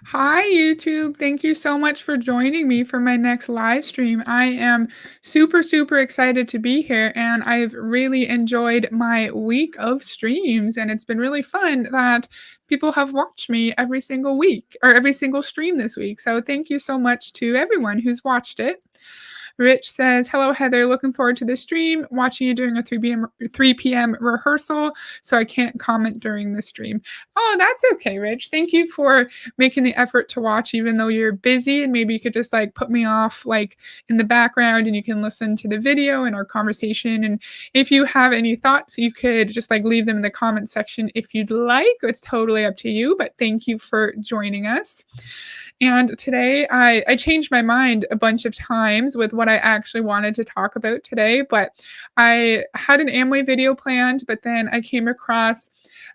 Hi, YouTube. Thank you so much for joining me for my next live stream. I am super, super excited to be here, and I've really enjoyed my week of streams, and it's been really fun that people have watched me every single week or every single stream this week. So, thank you so much to everyone who's watched it. Rich says, "Hello, Heather. Looking forward to the stream. Watching you during a 3 p.m. rehearsal, so I can't comment during the stream." Oh, that's okay, Rich. Thank you for making the effort to watch, even though you're busy, and maybe you could just like put me off like in the background, and you can listen to the video and our conversation. And if you have any thoughts, you could just like leave them in the comment section if you'd like. It's totally up to you. But thank you for joining us. And today I changed my mind a bunch of times with what I actually wanted to talk about today. But I had an Amway video planned, but then I came across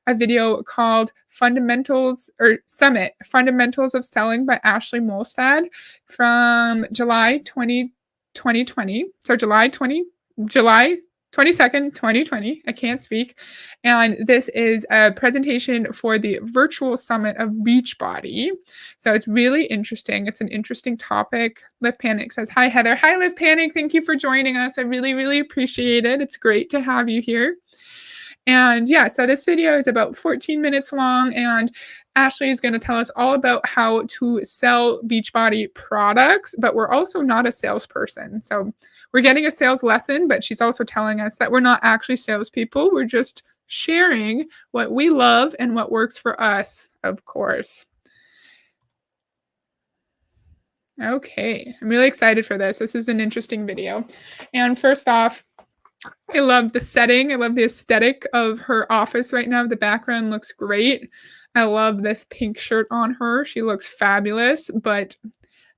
a video called Fundamentals or Summit Fundamentals of Selling by Ashlie Molstad from July 2020. So July 22nd, 2020. I can't speak. And this is a presentation for the virtual summit of Beachbody. So it's really interesting. It's an interesting topic. Live Panic says, "Hi, Heather." Hi, Live Panic. Thank you for joining us. I really, really appreciate it. It's great to have you here. And yeah, so this video is about 14 minutes long, and Ashlie is going to tell us all about how to sell Beachbody products, but we're also not a salesperson. So we're getting a sales lesson, but she's also telling us that we're not actually salespeople. We're just sharing what we love and what works for us, of course. Okay, I'm really excited for this. This is an interesting video. And first off, I love the setting. I love the aesthetic of her office right now. The background looks great. I love this pink shirt on her. She looks fabulous, but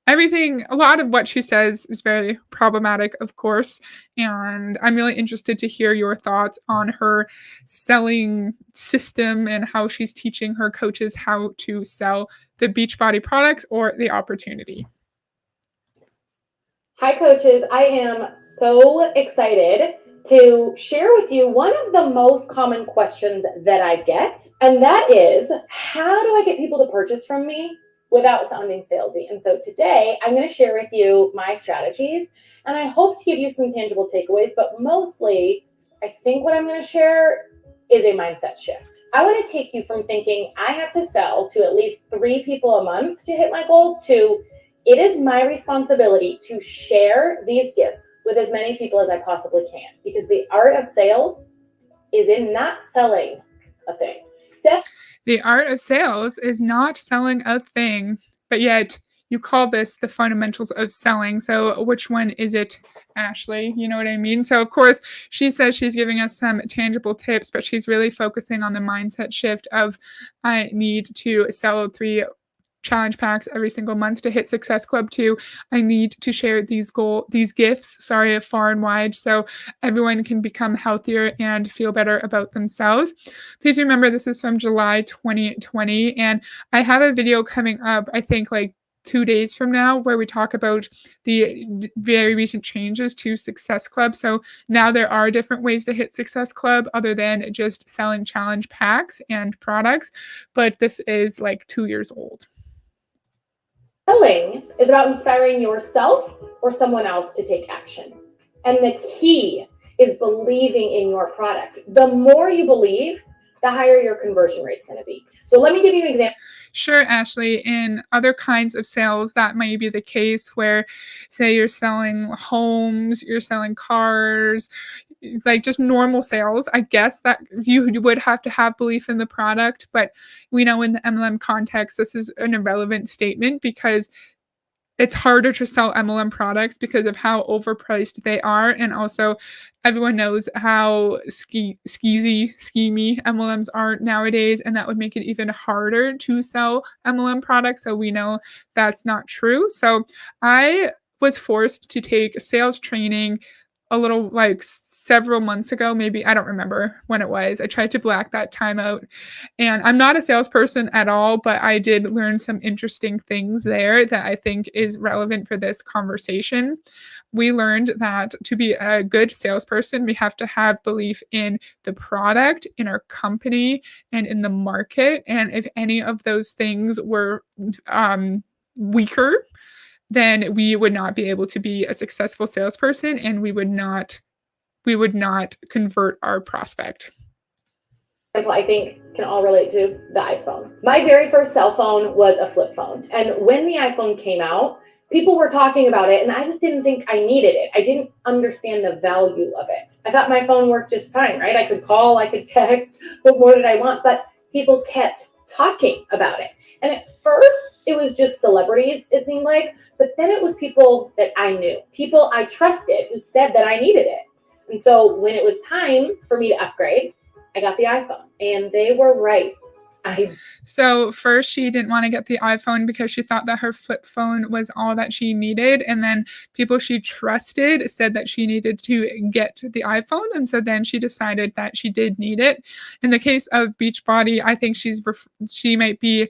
a lot of what she says is very problematic, of course. And I'm really interested to hear your thoughts on her selling system and how she's teaching her coaches how to sell the Beachbody products or the opportunity. Hi, coaches. I am so excited to share with you one of the most common questions that I get, and that is, how do I get people to purchase from me without sounding salesy? And so today I'm going to share with you my strategies, and I hope to give you some tangible takeaways, but mostly I think what I'm going to share is a mindset shift. I want to take you from thinking I have to sell to at least 3 people a month to hit my goals to it is my responsibility to share these gifts with as many people as I possibly can, because the art of sales is in not selling a thing. The art of sales is not selling a thing, but yet you call this the fundamentals of selling. So which one is it, Ashlie? You know what I mean? So of course, she says she's giving us some tangible tips, but she's really focusing on the mindset shift of I need to sell 3 challenge packs every single month to hit Success Club 2. I need to share these gifts, far and wide, so everyone can become healthier and feel better about themselves. Please remember this is from July 2020, and I have a video coming up, I think like 2 days from now, where we talk about the very recent changes to Success Club. So now there are different ways to hit Success Club other than just selling challenge packs and products, but this is like 2 years old. Selling is about inspiring yourself or someone else to take action. And the key is believing in your product. The more you believe, the higher your conversion rate is going to be. So let me give you an example. Sure, Ashlie. In other kinds of sales, that may be the case where, say, you're selling homes, you're selling cars, like just normal sales. I guess that you would have to have belief in the product, but we know in the MLM context, this is an irrelevant statement because it's harder to sell MLM products because of how overpriced they are, and also everyone knows how schemy MLMs are nowadays, and that would make it even harder to sell MLM products, so we know that's not true. So I was forced to take sales training a little like several months ago, maybe I don't remember when it was. I tried to black that time out. And I'm not a salesperson at all, but I did learn some interesting things there that I think is relevant for this conversation. We learned that to be a good salesperson, we have to have belief in the product, in our company, and in the market. And if any of those things were weaker, then we would not be able to be a successful salesperson, and we would not convert our prospect. I think can all relate to the iPhone. My very first cell phone was a flip phone. And when the iPhone came out, people were talking about it, and I just didn't think I needed it. I didn't understand the value of it. I thought my phone worked just fine, right? I could call, I could text. What more did I want? But people kept talking about it. And at first, it was just celebrities, it seemed like. But then it was people that I knew, people I trusted who said that I needed it. And so when it was time for me to upgrade, I got the iPhone, and they were right. So first she didn't want to get the iPhone because she thought that her flip phone was all that she needed. And then people she trusted said that she needed to get the iPhone. And so then she decided that she did need it. In the case of Beachbody, I think she might be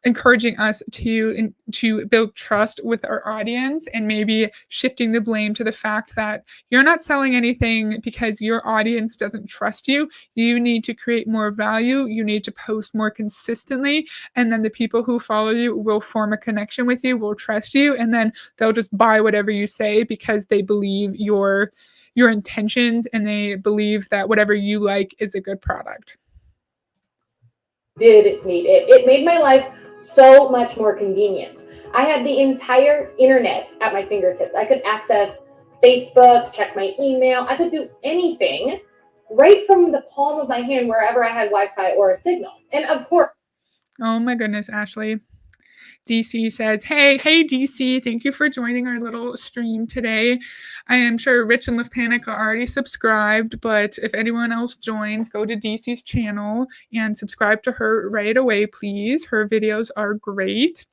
encouraging us to build trust with our audience, and maybe shifting the blame to the fact that you're not selling anything because your audience doesn't trust you. You need to create more value. You need to post more consistently, and then the people who follow you will form a connection with you, will trust you, and then they'll just buy whatever you say because they believe your intentions, and they believe that whatever you like is a good product. Did need it. It made my life so much more convenient. I had the entire internet at my fingertips. I could access Facebook, check my email. I could do anything right from the palm of my hand wherever I had Wi-Fi or a signal. And of course, Oh my goodness, Ashlie. DC says, hey, DC, thank you for joining our little stream today. I am sure Rich and Lift Panic are already subscribed, but if anyone else joins, go to DC's channel and subscribe to her right away, please. Her videos are great.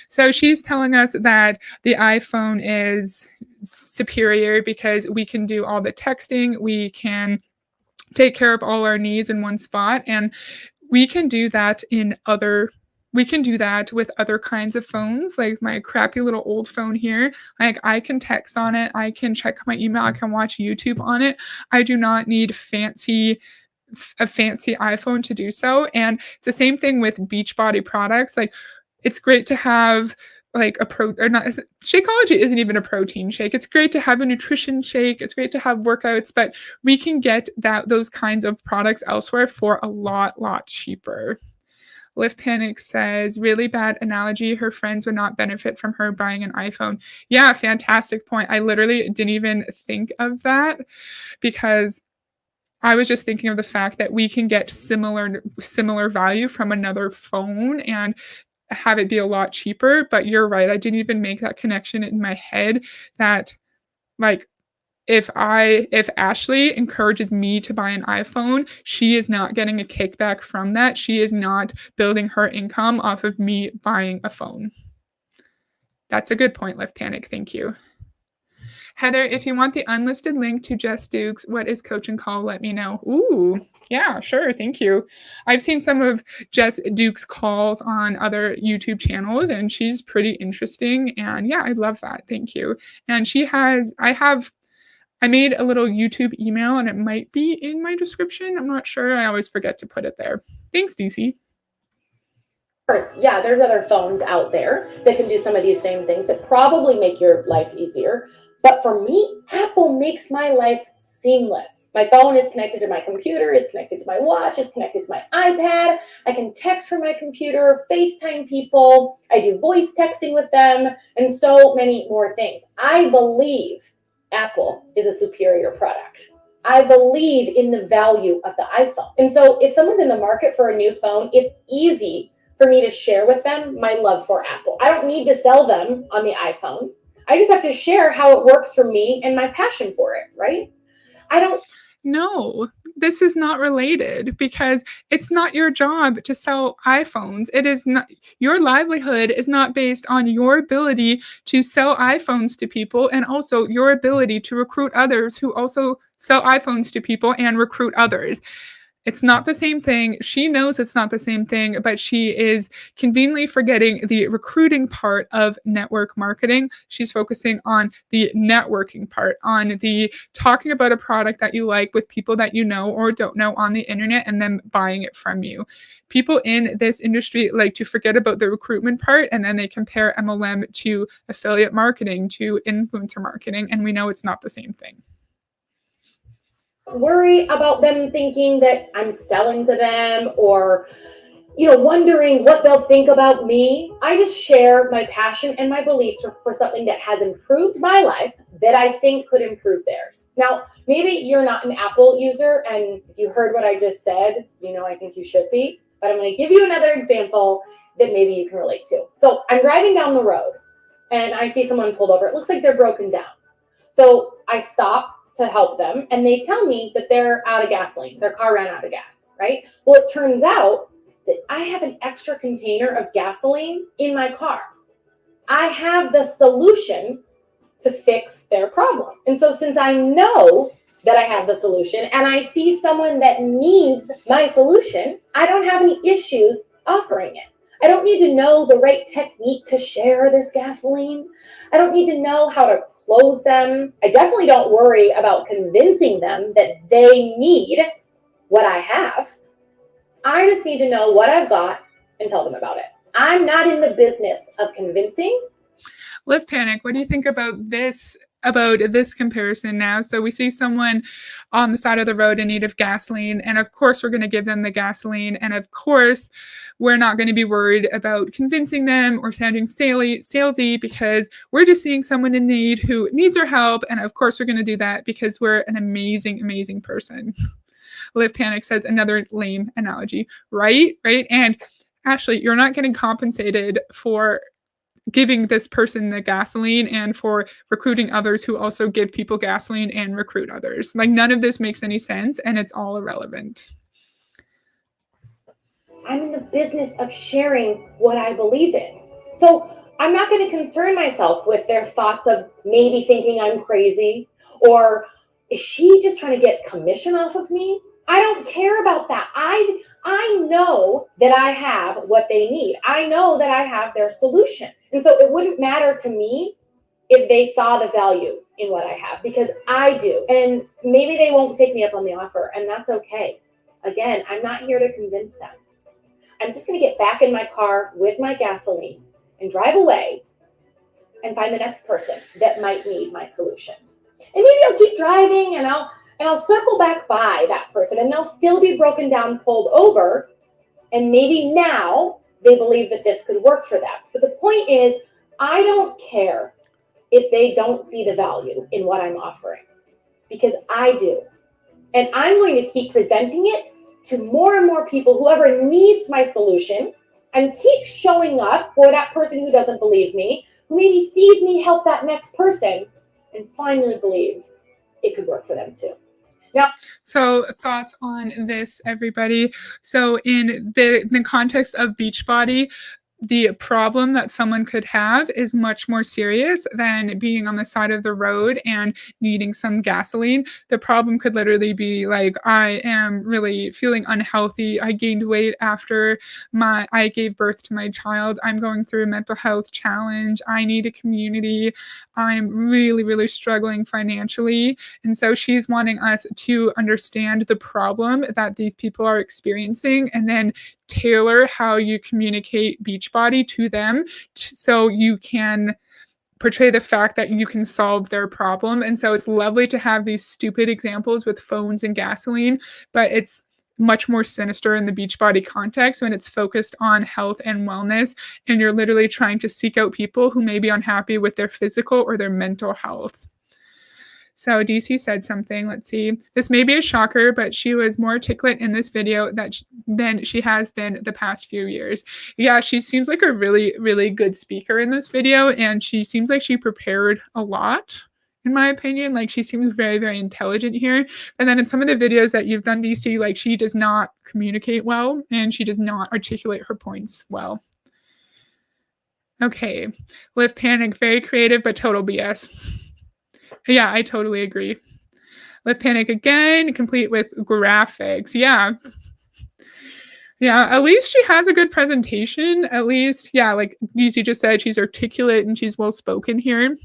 So she's telling us that the iPhone is superior because we can do all the texting, we can take care of all our needs in one spot, and we can do that with other kinds of phones, like my crappy little old phone here. Like, I can text on it, I can check my email, I can watch YouTube on it. I do not need a fancy iPhone to do so. And it's the same thing with Beachbody products. Like, it's great to have like Shakeology isn't even a protein shake. It's great to have a nutrition shake. It's great to have workouts, but we can get those kinds of products elsewhere for a lot cheaper. Lift Panic says, really bad analogy. Her friends would not benefit from her buying an iPhone. Yeah, fantastic point. I literally didn't even think of that, because I was just thinking of the fact that we can get similar value from another phone and have it be a lot cheaper. But you're right. I didn't even make that connection in my head that, like, if Ashlie encourages me to buy an iPhone, she is not getting a kickback from that. She is not building her income off of me buying a phone. That's a good point, Lift Panic. Thank you. Heather, if you want the unlisted link to Jess Dukes, what is Coach and Call? Let me know. Ooh, yeah, sure. Thank you. I've seen some of Jess Dukes' calls on other YouTube channels, and she's pretty interesting. And yeah, I love that. Thank you. And I made a little YouTube email, and it might be in my description. I'm not sure. I always forget to put it there. Thanks, DC. course, yeah, there's other phones out there that can do some of these same things that probably make your life easier. But for me, Apple makes my life seamless. My phone is connected to my computer, is connected to my watch, is connected to my iPad. I can text from my computer, FaceTime people. I do voice texting with them, and so many more things. I believe Apple is a superior product. I believe in the value of the iPhone. And so if someone's in the market for a new phone, it's easy for me to share with them my love for Apple. I don't need to sell them on the iPhone. I just have to share how it works for me and my passion for it, right? No, this is not related, because it's not your job to sell iPhones. It is not, your livelihood is not based on your ability to sell iPhones to people, and also your ability to recruit others who also sell iPhones to people and recruit others. It's not the same thing. She knows it's not the same thing, but she is conveniently forgetting the recruiting part of network marketing. She's focusing on the networking part, on the talking about a product that you like with people that you know or don't know on the internet and then buying it from you. People in this industry like to forget about the recruitment part and then they compare MLM to affiliate marketing, to influencer marketing, and we know it's not the same thing. Worry about them thinking that I'm selling to them or wondering what they'll think about me. I just share my passion and my beliefs for something that has improved my life that I think could improve theirs. Now, maybe you're not an Apple user, and if you heard what I just said, I think you should be. But I'm going to give you another example that maybe you can relate to. So I'm driving down the road, and I see someone pulled over. It looks like they're broken down. So I stop to help them, and they tell me that they're out of gasoline. Their car ran out of gas, right? Well, it turns out that I have an extra container of gasoline in my car. I have the solution to fix their problem. And so since I know that I have the solution and I see someone that needs my solution, I don't have any issues offering it. I don't need to know the right technique to share this gasoline. I don't need to know how to close them. I definitely don't worry about convincing them that they need what I have. I just need to know what I've got and tell them about it. I'm not in the business of convincing. Live Panic, what do you think about this comparison now? So we see someone on the side of the road in need of gasoline, and of course we're going to give them the gasoline, and of course we're not going to be worried about convincing them or sounding salesy because we're just seeing someone in need who needs our help, and of course we're going to do that because we're an amazing person. Live Panic says another lame analogy, right? And Ashlie, you're not getting compensated for giving this person the gasoline and for recruiting others who also give people gasoline and recruit others. Like, none of this makes any sense and it's all irrelevant. I'm in the business of sharing what I believe in. So I'm not going to concern myself with their thoughts of maybe thinking I'm crazy or is she just trying to get commission off of me? I don't care about that. I know that I have what they need. I know that I have their solution. And so it wouldn't matter to me if they saw the value in what I have because I do. And maybe they won't take me up on the offer, and that's okay. Again, I'm not here to convince them. I'm just going to get back in my car with my gasoline and drive away and find the next person that might need my solution. And maybe I'll keep driving and I'll circle back by that person and they'll still be broken down, pulled over. And maybe now they believe that this could work for them. But the point is, I don't care if they don't see the value in what I'm offering because I do. And I'm going to keep presenting it to more and more people, whoever needs my solution, and keep showing up for that person who doesn't believe me, who maybe sees me help that next person and finally believes it could work for them too. Now, so thoughts on this, everybody? So in the context of Beachbody, the problem that someone could have is much more serious than being on the side of the road and needing some gasoline. The problem could literally be like, I am really feeling unhealthy. I gained weight after I gave birth to my child. I'm going through a mental health challenge. I need a community. I'm really struggling financially. And so she's wanting us to understand the problem that these people are experiencing and then tailor how you communicate Beachbody to them so you can portray the fact that you can solve their problem. And so it's lovely to have these stupid examples with phones and gasoline, but it's much more sinister in the Beachbody context when it's focused on health and wellness and you're literally trying to seek out people who may be unhappy with their physical or their mental health. So DC said something, let's see. This may be a shocker, but she was more articulate in this video than she has been the past few years. Yeah, she seems like a really good speaker in this video, and she seems like she prepared a lot, in my opinion. Like, she seems very intelligent here. And then in some of the videos that you've done, DC, like, she does not communicate well, and she does not articulate her points well. Okay, Live Panic, very creative, but total BS. Yeah, I totally agree. Lift Panic again, complete with graphics. Yeah. Yeah, at least she has a good presentation. At least, yeah, like DC just said, she's articulate and she's well spoken here.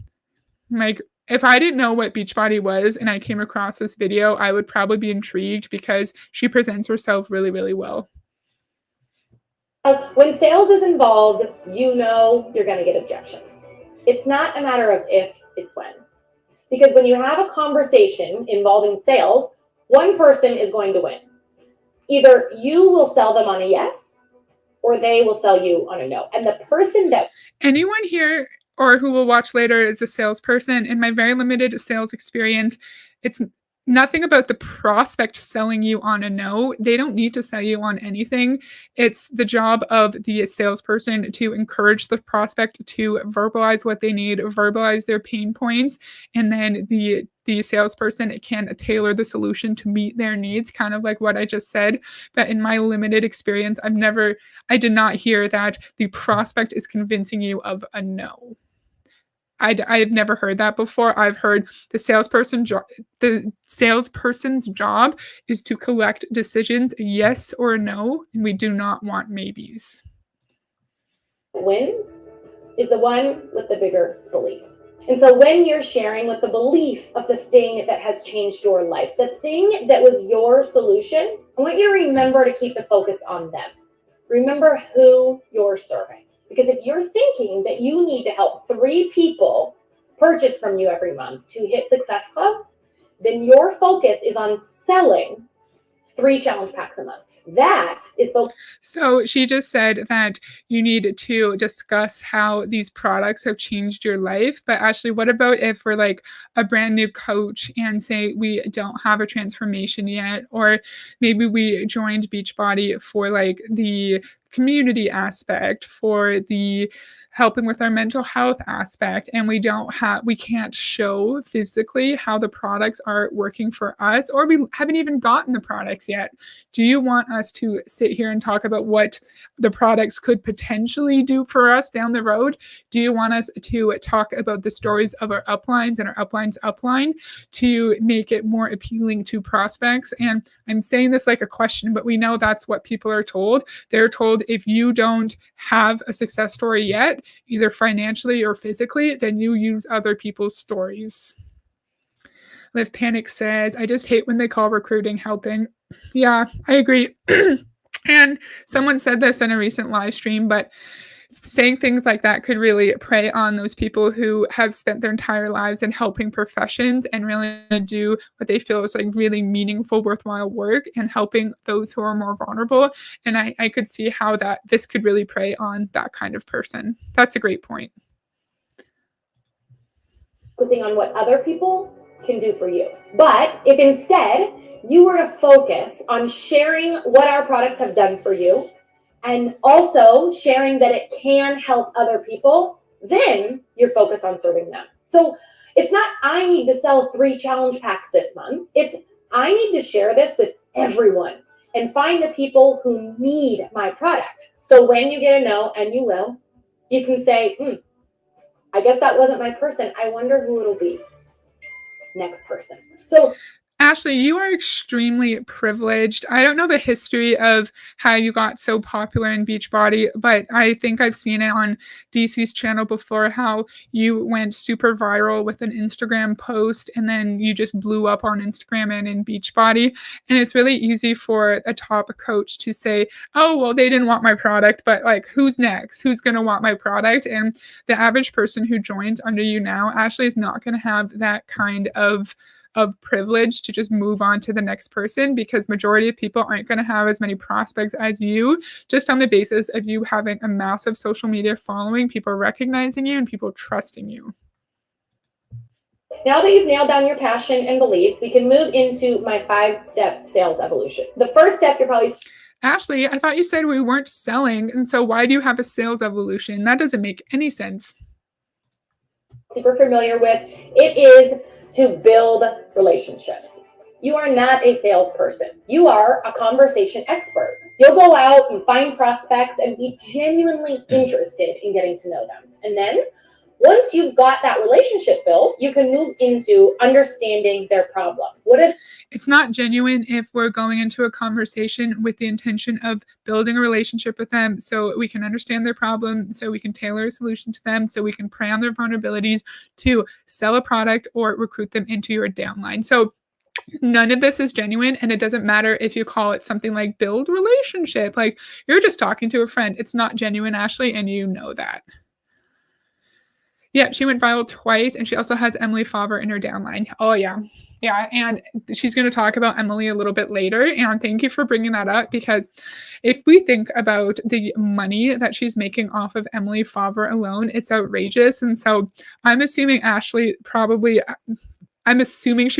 Like, if I didn't know what Beachbody was and I came across this video, I would probably be intrigued because she presents herself really, really well. When sales is involved, you know you're going to get objections. It's not a matter of if, it's when. Because when you have a conversation involving sales, one person is going to win. Either you will sell them on a yes, or they will sell you on a no. And the person that Anyone here or who will watch later is a salesperson. In my very limited sales experience, it's nothing about the prospect selling you on a no. They don't need to sell you on anything. It's the job of the salesperson to encourage the prospect to verbalize what they need, verbalize their pain points, and then the salesperson can tailor the solution to meet their needs, kind of like what I just said. But in my limited experience, I did not hear that the prospect is convincing you of a no. I've never heard that before. I've heard the salesperson's job is to collect decisions, yes or no, and we do not want maybes. wins is the one with the bigger belief. And so when you're sharing with the belief of the thing that has changed your life, the thing that was your solution, I want you to remember to keep the focus on them. Remember who you're serving. Because if you're thinking that you need to help 3 people purchase from you every month to hit Success Club, then your focus is on selling 3 challenge packs a month. That is focus. So she just said that you need to discuss how these products have changed your life. But Ashlie, what about if we're like a brand new coach and say we don't have a transformation yet, or maybe we joined Beachbody for like the community aspect, for the helping with our mental health aspect, and we can't show physically how the products are working for us, or we haven't even gotten the products yet. Do you want us to sit here and talk about what the products could potentially do for us down the road? Do you want us to talk about the stories of our uplines and our uplines upline to make it more appealing to prospects? And I'm saying this like a question, but we know that's what people are told. They're told if you don't have a success story yet, either financially or physically, then you use other people's stories. Live Panic says, I just hate when they call recruiting helping. Yeah, I agree. And someone said this in a recent live stream, but saying things like that could really prey on those people who have spent their entire lives in helping professions and really do what they feel is like really meaningful, worthwhile work and helping those who are more vulnerable. And I could see how this could really prey on that kind of person. That's a great point. Focusing on what other people can do for you. But if instead you were to focus on sharing what our products have done for you, and also sharing that it can help other people, then you're focused on serving them. So it's not, I need to sell 3 challenge packs this month. It's, I need to share this with everyone and find the people who need my product. So when you get a no, and you will, you can say, I guess that wasn't my person. I wonder who it'll be. Next person. So Ashlie, you are extremely privileged. I don't know the history of how you got so popular in Beachbody, but I think I've seen it on DC's channel before, how you went super viral with an Instagram post and then you just blew up on Instagram and in Beachbody. And it's really easy for a top coach to say, oh, well, they didn't want my product, but like, who's next? Who's going to want my product? And the average person who joins under you now, Ashlie, is not going to have that kind of privilege to just move on to the next person, because majority of people aren't going to have as many prospects as you, just on the basis of you having a massive social media following, people recognizing you and people trusting you. Now that you've nailed down your passion and belief, we can move into my 5-step sales evolution. The first step, you're probably... Ashlie, I thought you said we weren't selling, and so why do you have a sales evolution? That doesn't make any sense. Super familiar with. It is to build relationships. You are not a salesperson. You are a conversation expert. You'll go out and find prospects and be genuinely interested in getting to know them. And then Once you've got that relationship built, you can move into understanding their problem. It's not genuine if we're going into a conversation with the intention of building a relationship with them so we can understand their problem, so we can tailor a solution to them, so we can prey on their vulnerabilities to sell a product or recruit them into your downline. So none of this is genuine, and it doesn't matter if you call it something like build relationship. Like, you're just talking to a friend. It's not genuine, Ashlie, and you know that. Yeah, she went viral twice, and she also has Emily Favre in her downline. Oh, yeah. Yeah, and she's going to talk about Emily a little bit later. And thank you for bringing that up, because if we think about the money that she's making off of Emily Favre alone, it's outrageous. And so I'm assuming she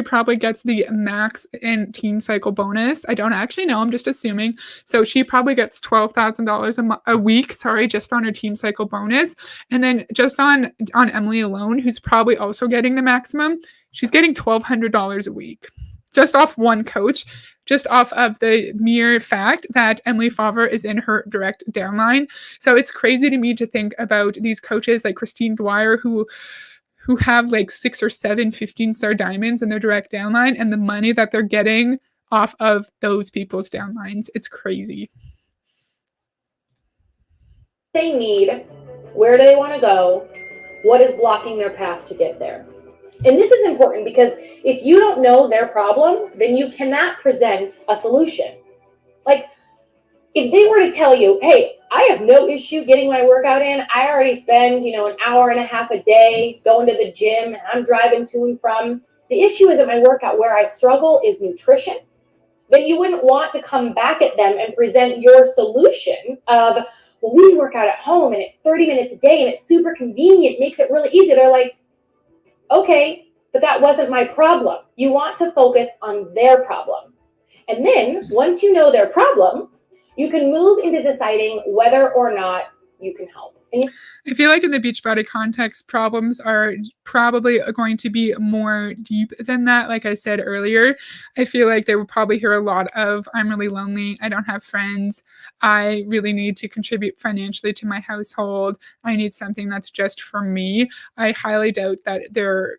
probably gets the max in Teen Cycle bonus. I don't actually know. I'm just assuming. So she probably gets $12,000 a week, just on her Teen Cycle bonus. And then just on Emily alone, who's probably also getting the maximum, she's getting $1,200 a week just off one coach, just off of the mere fact that Emily Favre is in her direct downline. So it's crazy to me to think about these coaches like Christine Dwyer, who have like 6 or 7 15-star diamonds in their direct downline, and the money that they're getting off of those people's downlines. It's crazy. They need, where do they want to go, what is blocking their path to get there. And this is important because if you don't know their problem, then you cannot present a solution. Like, if they were to tell you, hey, I have no issue getting my workout in. I already spend, an hour and a half a day going to the gym, and I'm driving to and from. The issue isn't my workout. Where I struggle is nutrition. Then you wouldn't want to come back at them and present your solution of, well, we work out at home and it's 30 minutes a day and it's super convenient, makes it really easy. They're like, okay, but that wasn't my problem. You want to focus on their problem. And then once you know their problem, you can move into deciding whether or not you can help. I feel like in the Beachbody context, problems are probably going to be more deep than that. Like I said earlier, I feel like they will probably hear a lot of, I'm really lonely, I don't have friends, I really need to contribute financially to my household, I need something that's just for me. I highly doubt that they're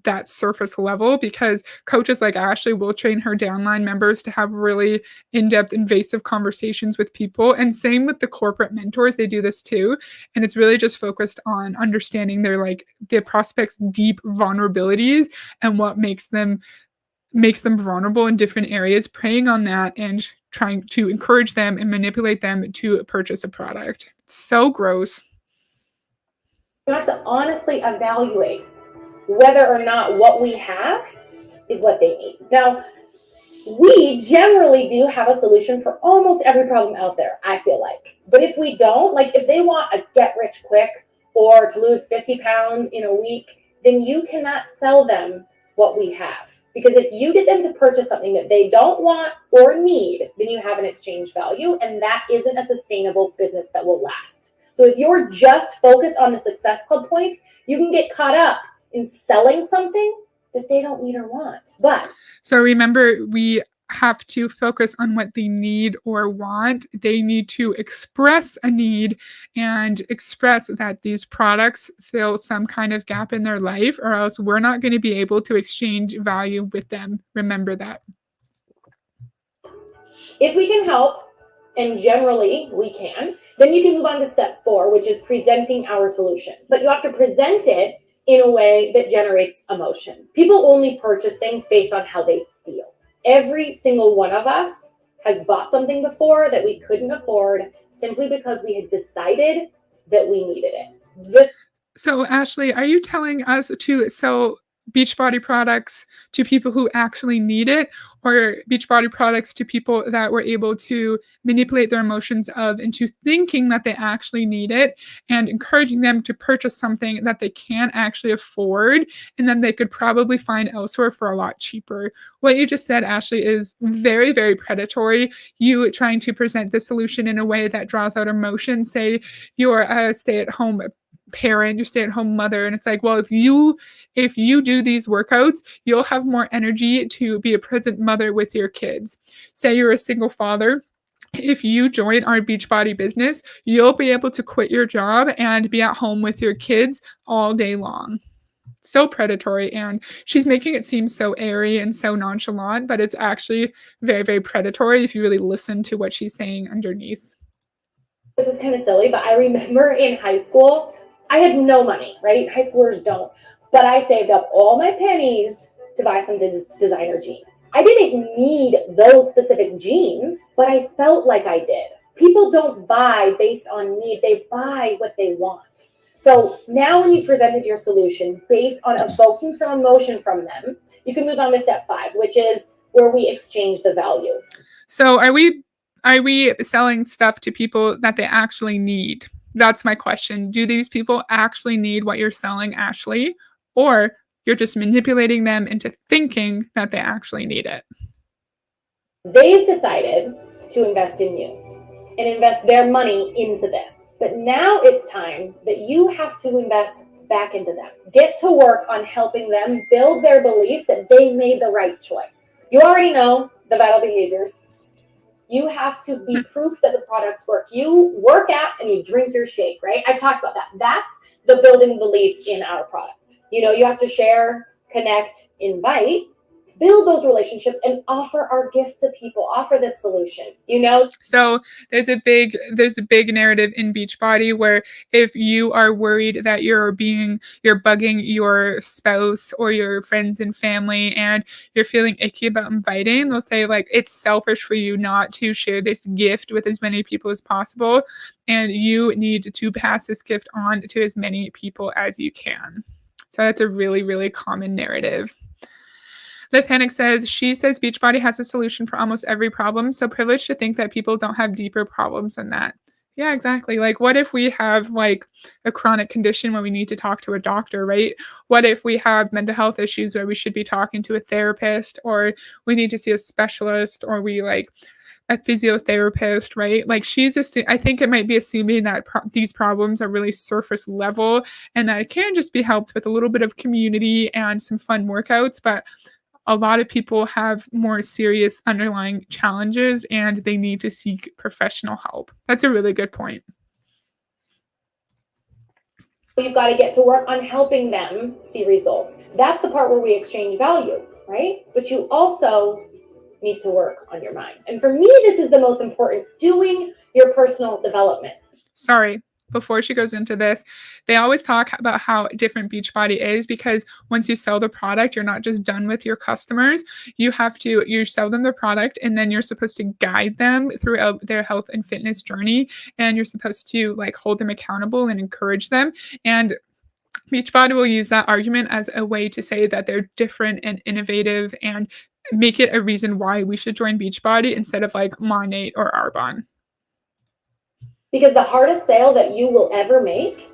that surface level, because coaches like Ashlie will train her downline members to have really in-depth, invasive conversations with people. And same with the corporate mentors, they do this too. And it's really just focused on understanding the prospects' deep vulnerabilities and what makes them vulnerable in different areas, preying on that and trying to encourage them and manipulate them to purchase a product. It's so gross. You have to honestly evaluate whether or not what we have is what they need. Now, we generally do have a solution for almost every problem out there, I feel like. But if we don't, like if they want a get rich quick or to lose 50 pounds in a week, then you cannot sell them what we have. Because if you get them to purchase something that they don't want or need, then you have an exchange value, and that isn't a sustainable business that will last. So if you're just focused on the Success Club points, you can get caught up in selling something that they don't need or want. But so remember, we have to focus on what they need or want. They need to express a need and express that these products fill some kind of gap in their life, or else we're not going to be able to exchange value with them. Remember that. If we can help, and generally we can, then you can move on to step 4, which is presenting our solution. But you have to present it in a way that generates emotion. People only purchase things based on how they feel. Every single one of us has bought something before that we couldn't afford simply because we had decided that we needed it. So, Ashlie, are you telling us to sell Beachbody products to people who actually need it, or Beachbody products to people that were able to manipulate their emotions into thinking that they actually need it, and encouraging them to purchase something that they can't actually afford and then they could probably find elsewhere for a lot cheaper? What you just said, Ashlie, is very, very predatory. You trying to present the solution in a way that draws out emotion. Say you're a stay-at-home parent, your stay-at-home mother, and it's like, well, if you do these workouts, you'll have more energy to be a present mother with your kids. Say you're a single father if you join our Beachbody business, you'll be able to quit your job and be at home with your kids all day long. So predatory, and she's making it seem so airy and so nonchalant, but it's actually very, very predatory if you really listen to what she's saying underneath. This is kind of silly, but I remember in high school, I had no money, right? High schoolers don't. But I saved up all my pennies to buy some designer jeans. I didn't need those specific jeans, but I felt like I did. People don't buy based on need, they buy what they want. So now, when you presented your solution based on evoking some emotion from them, you can move on to step 5, which is where we exchange the value. So are we selling stuff to people that they actually need? That's my question. Do these people actually need what you're selling, Ashlie? Or you're just manipulating them into thinking that they actually need it? They've decided to invest in you and invest their money into this. But now it's time that you have to invest back into them. Get to work on helping them build their belief that they made the right choice. You already know the vital behaviors. You have to be proof that the products work. You work out and you drink your shake, right? I've talked about that. That's the building belief in our product. You have to share, connect, invite, build those relationships, and offer our gift to people. Offer this solution. So there's a big narrative in Beachbody where if you are worried that you're bugging your spouse or your friends and family and you're feeling icky about inviting, they'll say like it's selfish for you not to share this gift with as many people as possible, and you need to pass this gift on to as many people as you can. So that's a really, really common narrative. The Panic says, she says Beachbody has a solution for almost every problem. So privileged to think that people don't have deeper problems than that. Yeah, exactly. Like, what if we have like a chronic condition where we need to talk to a doctor, right? What if we have mental health issues where we should be talking to a therapist, or we need to see a specialist, or we like a physiotherapist, right? Like I think it might be assuming that these problems are really surface level and that it can just be helped with a little bit of community and some fun workouts, but a lot of people have more serious underlying challenges and they need to seek professional help. That's a really good point. You've got to get to work on helping them see results. That's the part where we exchange value, right? But you also need to work on your mind. And for me, this is the most important, doing your personal development. Sorry, before she goes into this, they always talk about how different Beachbody is because once you sell the product, you're not just done with your customers. You sell them the product and then you're supposed to guide them throughout their health and fitness journey. And you're supposed to like hold them accountable and encourage them. And Beachbody will use that argument as a way to say that they're different and innovative and make it a reason why we should join Beachbody instead of like Monate or Arbonne. Because the hardest sale that you will ever make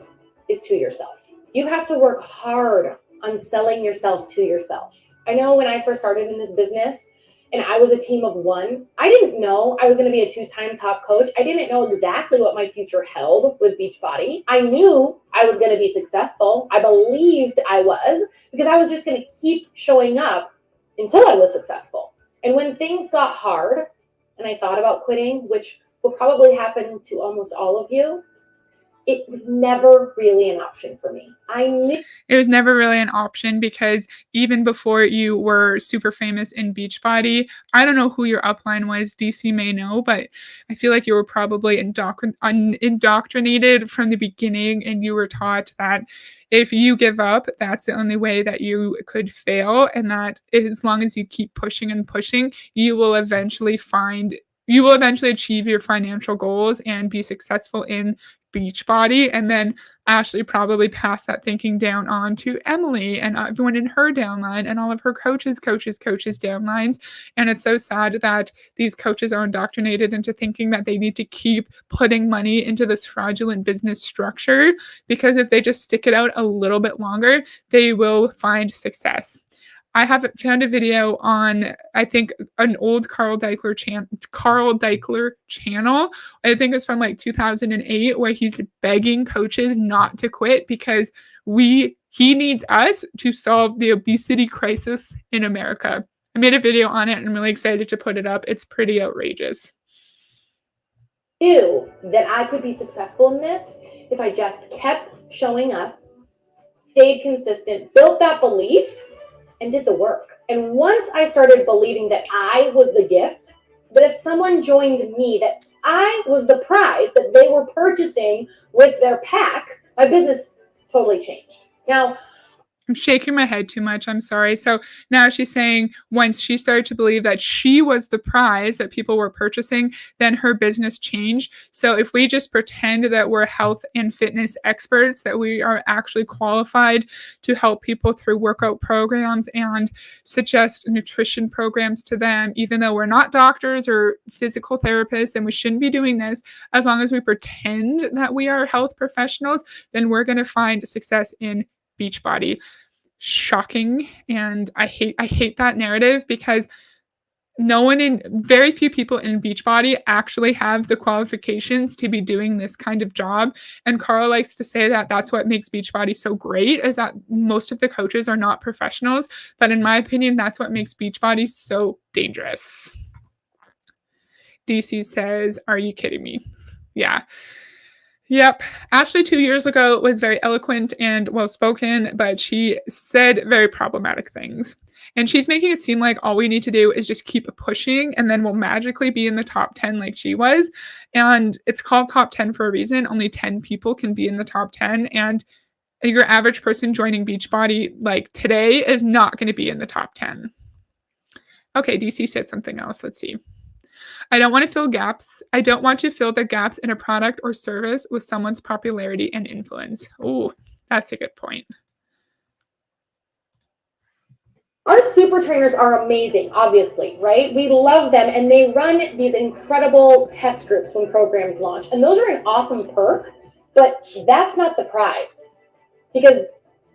is to yourself. You have to work hard on selling yourself to yourself. I know when I first started in this business and I was a team of one, I didn't know I was going to be a 2-time top coach. I didn't know exactly what my future held with Beachbody. I knew I was going to be successful. I believed I was, because I was just going to keep showing up until I was successful. And when things got hard and I thought about quitting, which will probably happen to almost all of you, it was never really an option for me. It was never really an option because even before you were super famous in Beachbody, I don't know who your upline was, DC may know, but I feel like you were probably indoctrinated from the beginning and you were taught that if you give up, that's the only way that you could fail, and that as long as you keep pushing and pushing, you will eventually achieve your financial goals and be successful in Beachbody. And then Ashlie probably passed that thinking down on to Emily and everyone in her downline and all of her coaches downlines. And it's so sad that these coaches are indoctrinated into thinking that they need to keep putting money into this fraudulent business structure, because if they just stick it out a little bit longer, they will find success. I have found a video on, I think, an old Carl Deichler channel. I think it's from like 2008, where he's begging coaches not to quit because he needs us to solve the obesity crisis in America. I made a video on it and I'm really excited to put it up. It's pretty outrageous. knew that I could be successful in this if I just kept showing up, stayed consistent, built that belief, and did the work. And once I started believing that I was the gift, that if someone joined me, that I was the prize that they were purchasing with their pack, my business totally changed. Now, I'm shaking my head too much. I'm sorry. So now she's saying once she started to believe that she was the prize that people were purchasing, then her business changed. So if we just pretend that we're health and fitness experts, that we are actually qualified to help people through workout programs and suggest nutrition programs to them, even though we're not doctors or physical therapists, and we shouldn't be doing this, as long as we pretend that we are health professionals, then we're going to find success in Beachbody. Shocking. And I hate that narrative, because very few people in Beachbody actually have the qualifications to be doing this kind of job. And Carl likes to say that that's what makes Beachbody so great, is that most of the coaches are not professionals. But in my opinion, that's what makes Beachbody so dangerous. DC says, "Are you kidding me?" Yeah. Yep. Ashlie 2 years ago was very eloquent and well-spoken, but she said very problematic things. And she's making it seem like all we need to do is just keep pushing, and then we'll magically be in the top 10 like she was. And it's called top 10 for a reason. Only 10 people can be in the top 10. And your average person joining Beachbody like today is not going to be in the top 10. Okay, DC said something else. Let's see. "I don't want to fill gaps. I don't want to fill the gaps in a product or service with someone's popularity and influence." Oh, that's a good point. our super trainers are amazing, obviously, right? We love them, and they run these incredible test groups when programs launch. And those are an awesome perk, but that's not the prize. Because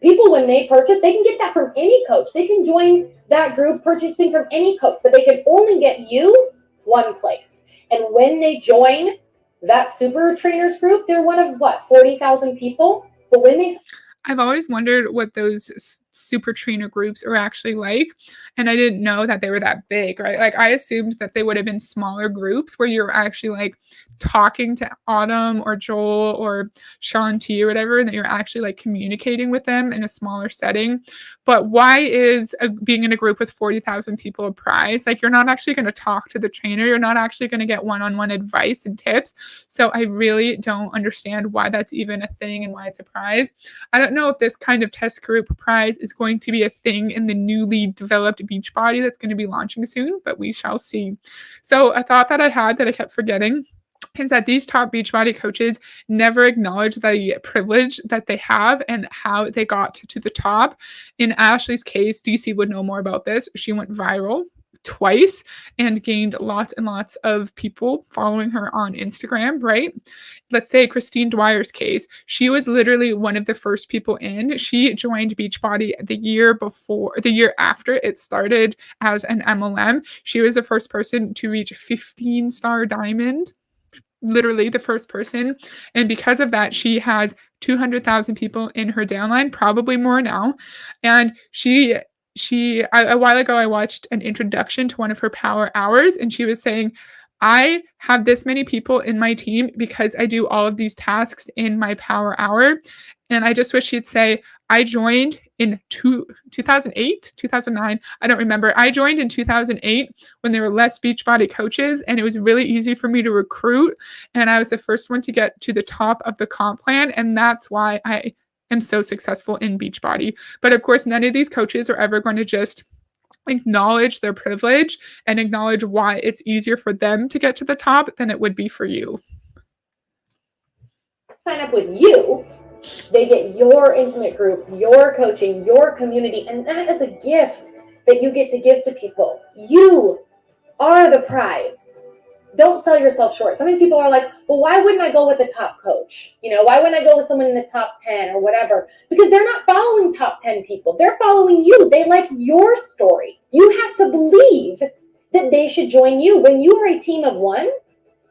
people, when they purchase, they can get that from any coach. They can join that group purchasing from any coach, but they can only get you one place. And when they join that super trainers group, they're one of 40,000 people. But when they I've always wondered what those super trainer groups are actually like, and I didn't know that they were that big, right? Like, I assumed that they would have been smaller groups where you're actually like talking to Autumn or Joel or Sean T or whatever, and that you're actually like communicating with them in a smaller setting. But why is being in a group with 40,000 people a prize? Like, you're not actually going to talk to the trainer. You're not actually going to get one-on-one advice and tips. So I really don't understand why that's even a thing and why it's a prize. I don't know if this kind of test group prize is going to be a thing in the newly developed Beachbody that's going to be launching soon, but we shall see. So a thought that I had that I kept forgetting is that these top Beachbody coaches never acknowledge the privilege that they have and how they got to the top. In Ashley's case, DC would know more about this. She went viral twice and gained lots and lots of people following her on Instagram, right? Let's say Christine Dwyer's case. She was literally one of the first people in. She joined Beachbody the year after it started as an MLM. She was the first person to reach 15-star diamond, literally the first person. And because of that, she has 200,000 people in her downline, probably more now. And a while ago, I watched an introduction to one of her power hours, and she was saying, "I have this many people in my team because I do all of these tasks in my power hour." And I just wish she'd say, "I joined in 2008, 2009. I don't remember. I joined in 2008 when there were less Beachbody coaches, and it was really easy for me to recruit. And I was the first one to get to the top of the comp plan. And that's why I am so successful in Beachbody." But of course, none of these coaches are ever going to just acknowledge their privilege and acknowledge why it's easier for them to get to the top than it would be for you. sign up with you, they get your intimate group, your coaching, your community, and that is a gift that you get to give to people. You are the prize. Don't sell yourself short. Some of these people are like, well, why wouldn't I go with the top coach? Why wouldn't I go with someone in the top 10 or whatever? Because they're not following top 10 people. They're following you. They like your story. You have to believe that they should join you. When you are a team of one,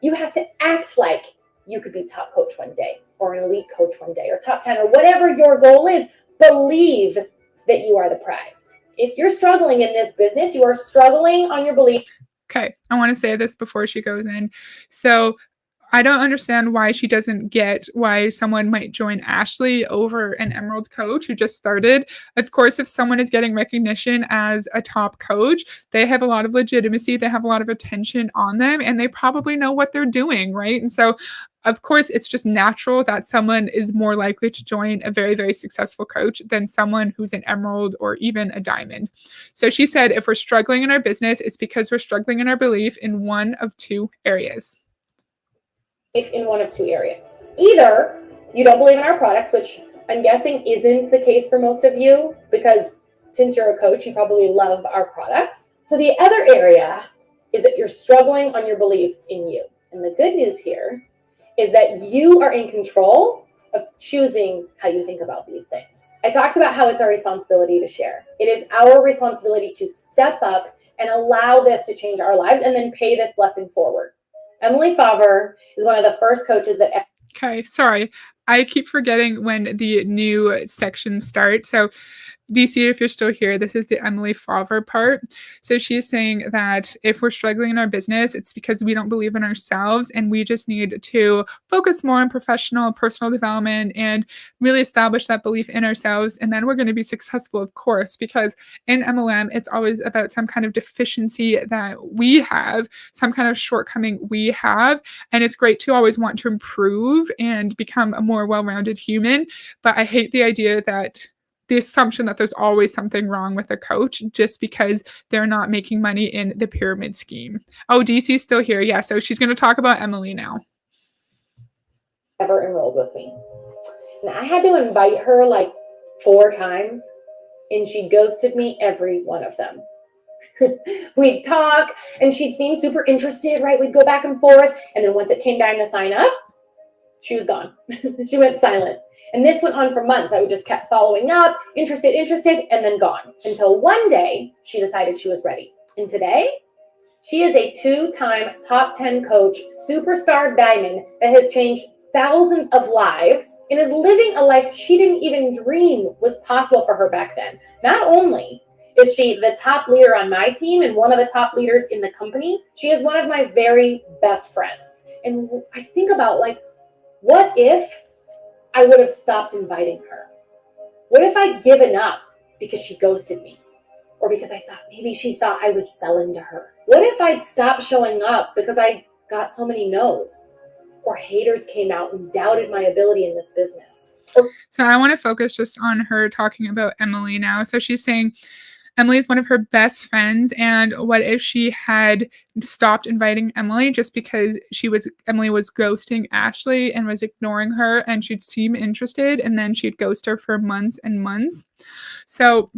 you have to act like you could be top coach one day or an elite coach one day or top 10 or whatever your goal is. Believe that you are the prize. If you're struggling in this business, you are struggling on your belief. Okay, I want to say this before she goes in. So I don't understand why she doesn't get why someone might join Ashlie over an Emerald coach who just started. Of course, if someone is getting recognition as a top coach, they have a lot of legitimacy, they have a lot of attention on them, and they probably know what they're doing, right? And so, of course, it's just natural that someone is more likely to join a very, very successful coach than someone who's an emerald or even a diamond. So she said, if we're struggling in our business, it's because we're struggling in our belief in one of two areas. If in one of two areas. Either you don't believe in our products, which I'm guessing isn't the case for most of you, because since you're a coach, you probably love our products. So the other area is that you're struggling on your belief in you. And the good news here is that you are in control of choosing how you think about these things. I talked about how it's our responsibility to share. It is our responsibility to step up and allow this to change our lives and then pay this blessing forward. Emily Favre is one of the first coaches that... Okay, sorry. I keep forgetting when the new section starts. So DC, if you're still here, this is the Emily Favre part. So she's saying that if we're struggling in our business, it's because we don't believe in ourselves, and we just need to focus more on professional, personal development and really establish that belief in ourselves. And then we're going to be successful, of course, because in MLM, it's always about some kind of deficiency that we have, some kind of shortcoming we have. And it's great to always want to improve and become a more well-rounded human. But I hate the idea that the assumption that there's always something wrong with a coach just because they're not making money in the pyramid scheme. Oh, DC's still here. Yeah, so she's going to talk about Emily now. Ever enrolled with me. And I had to invite her like 4 times, and she ghosted me every one of them. We'd talk, and she'd seem super interested, right? We'd go back and forth, and then once it came time to sign up, she was gone. She went silent. And this went on for months. I would just kept following up, interested, and then gone. Until one day, she decided she was ready. And today, she is a 2-time top 10 coach, superstar diamond that has changed thousands of lives and is living a life she didn't even dream was possible for her back then. Not only is she the top leader on my team and one of the top leaders in the company, she is one of my very best friends. And I think about, like, what if I would have stopped inviting her? What if I'd given up because she ghosted me? Or because I thought maybe she thought I was selling to her? What if I'd stopped showing up because I got so many no's? Or haters came out and doubted my ability in this business? So I want to focus just on her talking about Emily now. So she's saying Emily is one of her best friends, and what if she had stopped inviting Emily just because Emily was ghosting Ashlie and was ignoring her, and she'd seem interested, and then she'd ghost her for months and months. So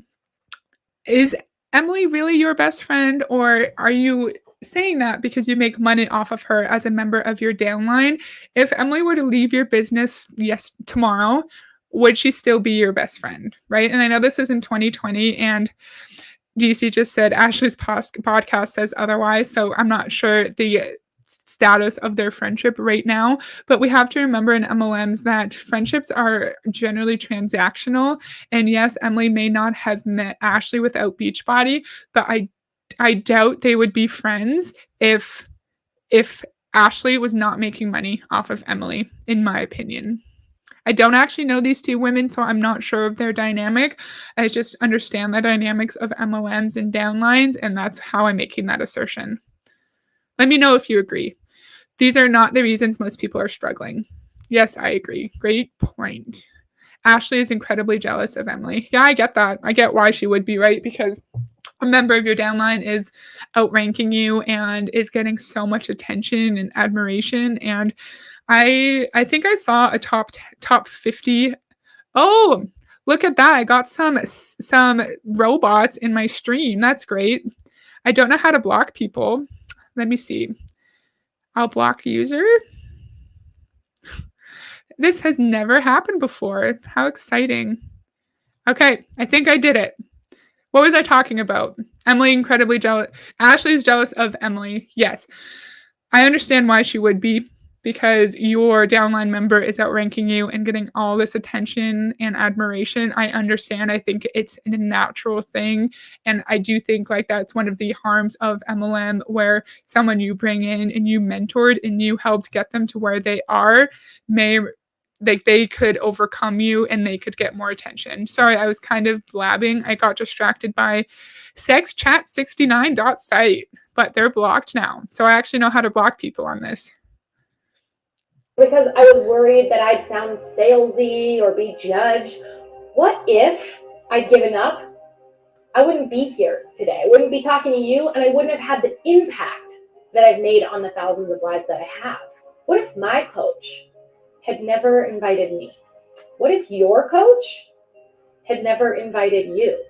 is Emily really your best friend, or are you saying that because you make money off of her as a member of your downline? If Emily were to leave your business, tomorrow, would she still be your best friend, right? And I know this is in 2020, and DC just said Ashley's podcast says otherwise, so I'm not sure the status of their friendship right now, but we have to remember in MLMs that friendships are generally transactional. And yes, Emily may not have met Ashlie without Beachbody, but I doubt they would be friends if Ashlie was not making money off of Emily, in my opinion. I don't actually know these two women, so I'm not sure of their dynamic. I just understand the dynamics of MLMs and downlines, and that's how I'm making that assertion. Let me know if you agree. These are not the reasons most people are struggling. Yes, I agree. Great point. Ashlie is incredibly jealous of Emily. Yeah, I get that. I get why she would be, right? Because a member of your downline is outranking you and is getting so much attention and admiration. And I think I saw a top 50. Oh, look at that. I got some robots in my stream. That's great. I don't know how to block people. Let me see. I'll block user. This has never happened before. How exciting. Okay, I think I did it. What was I talking about? Emily incredibly jealous. Ashley's jealous of Emily. Yes. I understand why she would be, because your downline member is outranking you and getting all this attention and admiration. I understand. I think it's a natural thing. And I do think like that's one of the harms of MLM, where someone you bring in and you mentored and you helped get them to where they are may like they could overcome you and they could get more attention. Sorry, I was kind of blabbing. I got distracted by sexchat69.site, but they're blocked now. So I actually know how to block people on this. Because I was worried that I'd sound salesy or be judged. What if I'd given up? I wouldn't be here today. I wouldn't be talking to you, and I wouldn't have had the impact that I've made on the thousands of lives that I have. What if my coach had never invited me? What if your coach had never invited you?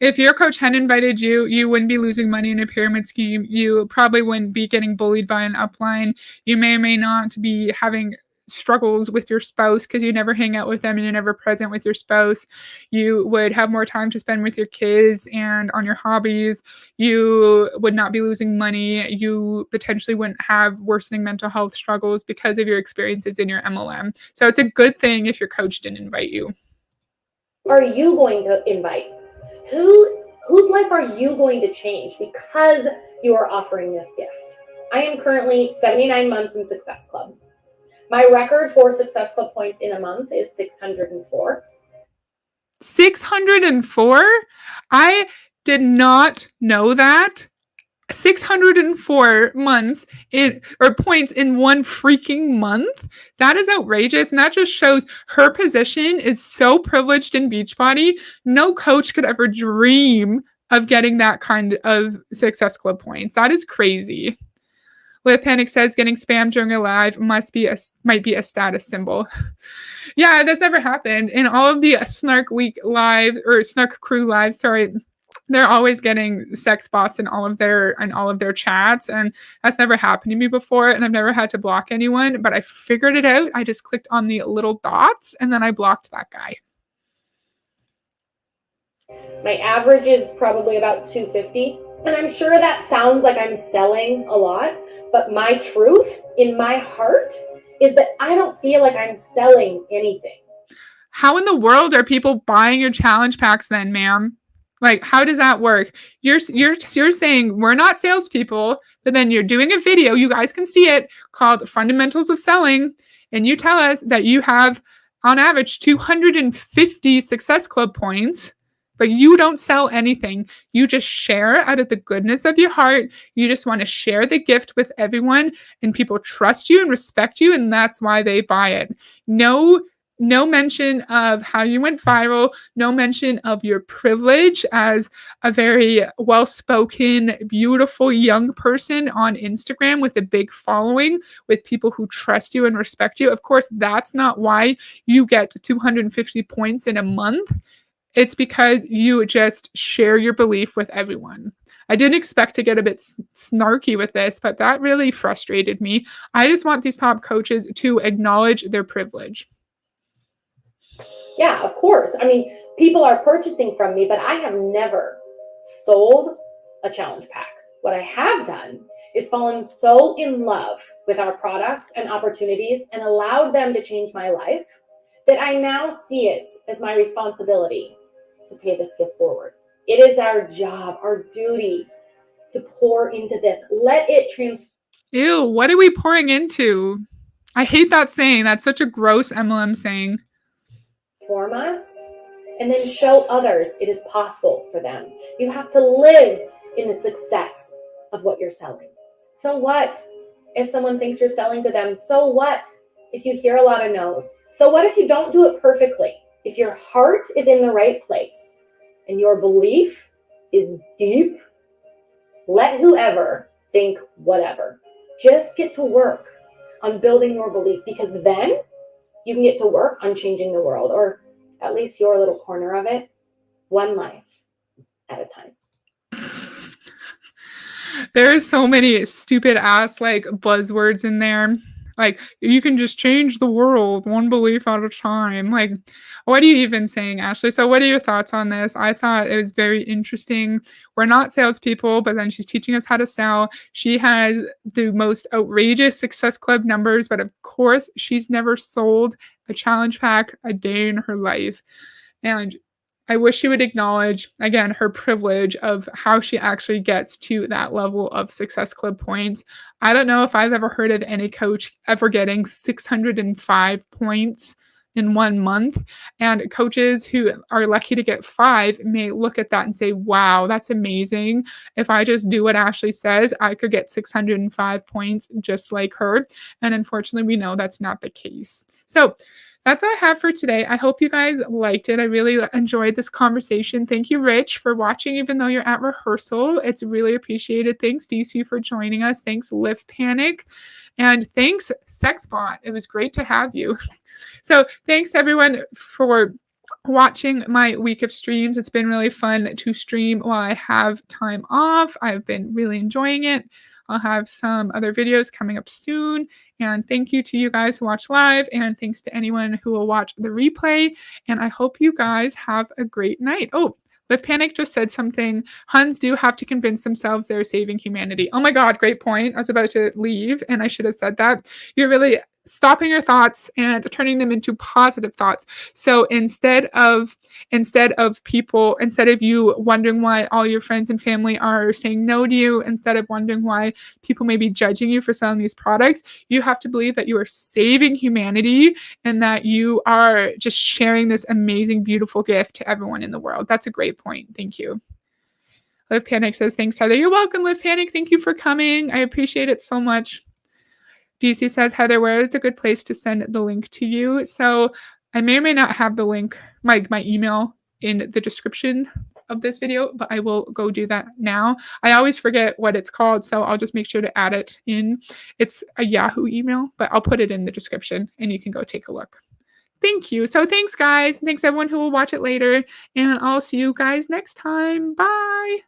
If your coach hadn't invited you, you wouldn't be losing money in a pyramid scheme. You probably wouldn't be getting bullied by an upline. You may or may not be having struggles with your spouse because you never hang out with them and you're never present with your spouse. You would have more time to spend with your kids and on your hobbies. You would not be losing money. You potentially wouldn't have worsening mental health struggles because of your experiences in your MLM. So it's a good thing if your coach didn't invite you. Are you going to invite? Whose life are you going to change because you are offering this gift? I am currently 79 months in Success Club. My record for Success Club points in a month is 604. 604? I did not know that. 604 months or points in one freaking month. That is outrageous. And that just shows her position is so privileged in Beachbody. No coach could ever dream of getting that kind of Success Club points. That is crazy. Liv Panic says getting spammed during a live might be a status symbol. Yeah, that's never happened. In all of the Snark Week live or Snark Crew live, sorry, they're always getting sex bots in all of their chats, and that's never happened to me before, and I've never had to block anyone, but I figured it out. I just clicked on the little dots and then I blocked that guy. My average is probably about 250, and I'm sure that sounds like I'm selling a lot, but my truth in my heart is that I don't feel like I'm selling anything. How in the world are people buying your challenge packs then, ma'am? Like, how does that work? You're saying we're not salespeople, but then you're doing a video, you guys can see it, called Fundamentals of Selling, and you tell us that you have, on average, 250 Success Club points, but you don't sell anything. You just share out of the goodness of your heart. You just want to share the gift with everyone, and people trust you and respect you, and that's why they buy it. No mention of how you went viral, no mention of your privilege as a very well-spoken, beautiful young person on Instagram with a big following, with people who trust you and respect you. Of course, that's not why you get 250 points in a month. It's because you just share your belief with everyone. I didn't expect to get a bit snarky with this, but that really frustrated me. I just want these top coaches to acknowledge their privilege. Yeah, of course. I mean, people are purchasing from me, but I have never sold a challenge pack. What I have done is fallen so in love with our products and opportunities and allowed them to change my life that I now see it as my responsibility to pay this gift forward. It is our job, our duty to pour into this. Let it transform. Ew, what are we pouring into? I hate that saying. That's such a gross MLM saying. Form us, and then show others it is possible for them. You have to live in the success of what you're selling. So what if someone thinks you're selling to them? So what if you hear a lot of no's? So what if you don't do it perfectly? If your heart is in the right place and your belief is deep, let whoever think whatever. Just get to work on building your belief, because then you can get to work on changing the world, or at least your little corner of it, one life at a time. There's so many stupid ass like buzzwords in there. Like, you can just change the world one belief at a time. Like, what are you even saying, Ashley? So, what are your thoughts on this? I thought it was very interesting. We're not salespeople, but then she's teaching us how to sell. She has the most outrageous Success Club numbers, but of course, she's never sold a challenge pack a day in her life. And I wish she would acknowledge, again, her privilege of how she actually gets to that level of Success Club points. I don't know if I've ever heard of any coach ever getting 605 points in 1 month. And coaches who are lucky to get 5 may look at that and say, wow, that's amazing. If I just do what Ashley says, I could get 605 points just like her. And unfortunately, we know that's not the case. So, that's all I have for today. I hope you guys liked it. I really enjoyed this conversation. Thank you, Rich, for watching, even though you're at rehearsal. It's really appreciated. Thanks, DC, for joining us. Thanks, Lift Panic. And thanks, Sexbot. It was great to have you. So thanks, everyone, for watching my week of streams. It's been really fun to stream while I have time off. I've been really enjoying it. I'll have some other videos coming up soon. And thank you to you guys who watch live. And thanks to anyone who will watch the replay. And I hope you guys have a great night. Oh, Live Panic just said something. Huns do have to convince themselves they're saving humanity. Oh my God, great point. I was about to leave and I should have said that. You're really stopping your thoughts and turning them into positive thoughts. So instead of you wondering why all your friends and family are saying no to you, instead of wondering why people may be judging you for selling these products, you have to believe that you are saving humanity and that you are just sharing this amazing, beautiful gift to everyone in the world. That's a great point. Thank you. Live Panic says, thanks, Heather. You're welcome, Live Panic. Thank you for coming. I appreciate it so much. DC says, Heather, where is a good place to send the link to you? So I may or may not have the link, my email in the description of this video, but I will go do that now. I always forget what it's called, so I'll just make sure to add it in. It's a Yahoo email, but I'll put it in the description and you can go take a look. Thank you. So thanks, guys. Thanks, everyone who will watch it later. And I'll see you guys next time. Bye.